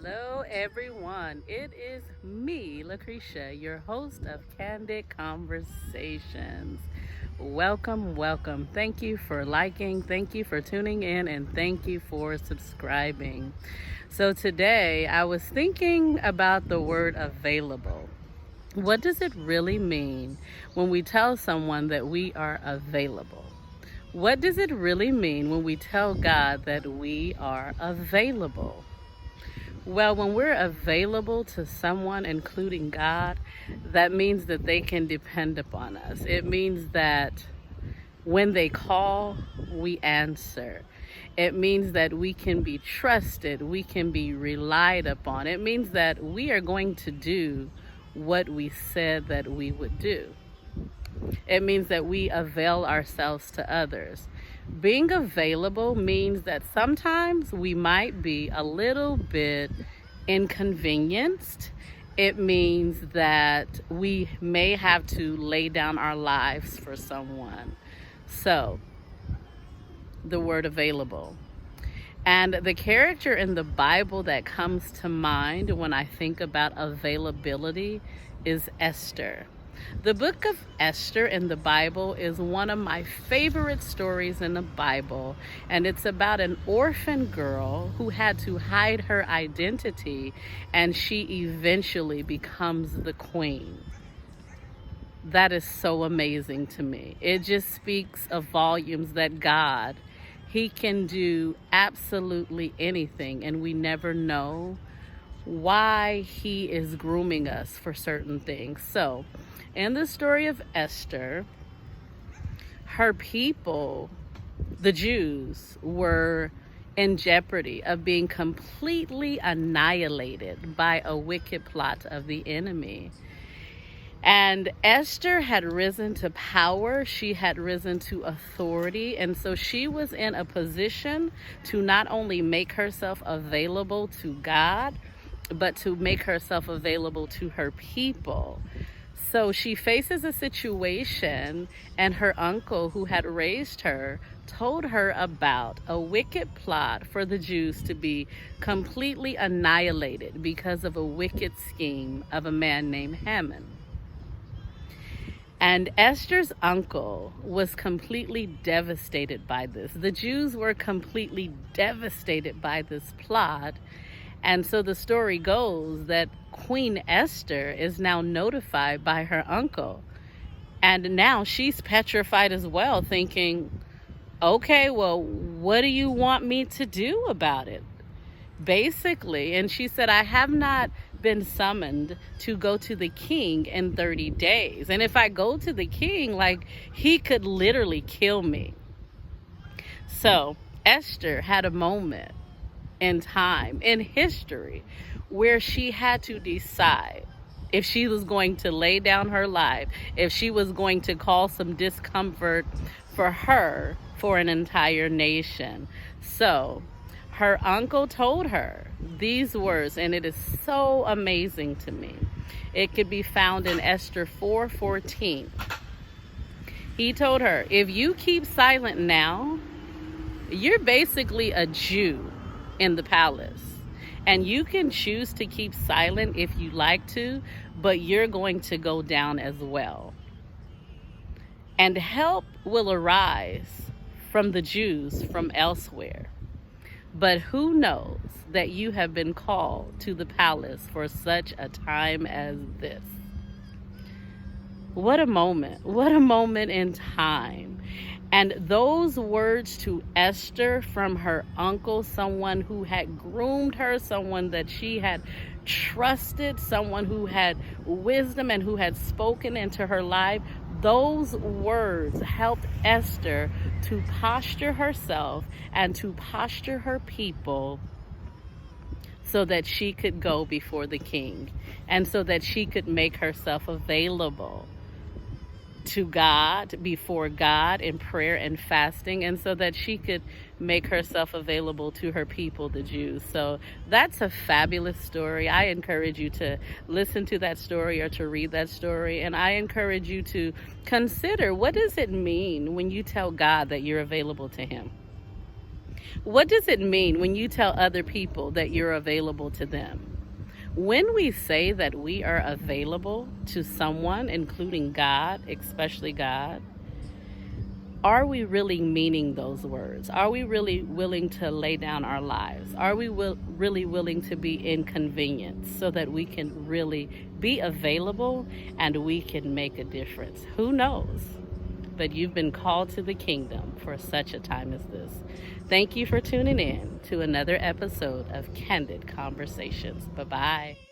Hello, everyone. It is me, Lucretia, your host of Candid Conversations. Welcome, welcome. Thank you for liking, thank you for tuning in, and thank you for subscribing. So, today I was thinking about the word available. What does it really mean when we tell someone that we are available? What does it really mean when we tell God that we are available? Well, when we're available to someone, including God, that means that they can depend upon us. It means that when they call, we answer. It means that we can be trusted, we can be relied upon. It means that we are going to do what we said that we would do. It means that we avail ourselves to others. Being available means that sometimes we might be a little bit inconvenienced. It means that we may have to lay down our lives for someone. So, the word available. And the character in the Bible that comes to mind when I think about availability is Esther. The book of Esther in the Bible is one of my favorite stories in the Bible, and it's about an orphan girl who had to hide her identity, and she eventually becomes the queen. That is so amazing to me. It just speaks of volumes that God, He can do absolutely anything, and we never know why He is grooming us for certain things. So, in the story of Esther, her people, the Jews, were in jeopardy of being completely annihilated by a wicked plot of the enemy. And Esther had risen to power, she had risen to authority, and so she was in a position to not only make herself available to God, but to make herself available to her people. So she faces a situation, and her uncle, who had raised her, told her about a wicked plot for the Jews to be completely annihilated because of a wicked scheme of a man named Haman. And Esther's uncle was completely devastated by this. The Jews were completely devastated by this plot. And so the story goes that Queen Esther is now notified by her uncle. And now she's petrified as well, thinking, okay, well, what do you want me to do about it? Basically, and she said, I have not been summoned to go to the king in 30 days. And if I go to the king, he could literally kill me. So Esther had a moment in time, in history, where she had to decide if she was going to lay down her life, if she was going to cause some discomfort for her, for an entire nation. So her uncle told her these words, and it is so amazing to me. It could be found in Esther 4:14. He told her, if you keep silent now, you're basically a Jew in the palace. And you can choose to keep silent if you like to, but you're going to go down as well. And help will arise from the Jews from elsewhere. But who knows that you have been called to the palace for such a time as this? What a moment. What a moment in time. And those words to Esther from her uncle, someone who had groomed her, someone that she had trusted, someone who had wisdom and who had spoken into her life, those words helped Esther to posture herself and to posture her people so that she could go before the king and so that she could make herself available to God, before God, in prayer and fasting, and so that she could make herself available to her people, the Jews. So that's a fabulous story. I encourage you to listen to that story or to read that story, and I encourage you to consider, what does it mean when you tell God that you're available to Him? What does it mean when you tell other people that you're available to them? When we say that we are available to someone, including God, especially God, are we really meaning those words? Are we really willing to lay down our lives? Are we really willing to be inconvenienced so that we can really be available and we can make a difference? Who knows? But you've been called to the kingdom for such a time as this. Thank you for tuning in to another episode of Candid Conversations. Bye-bye.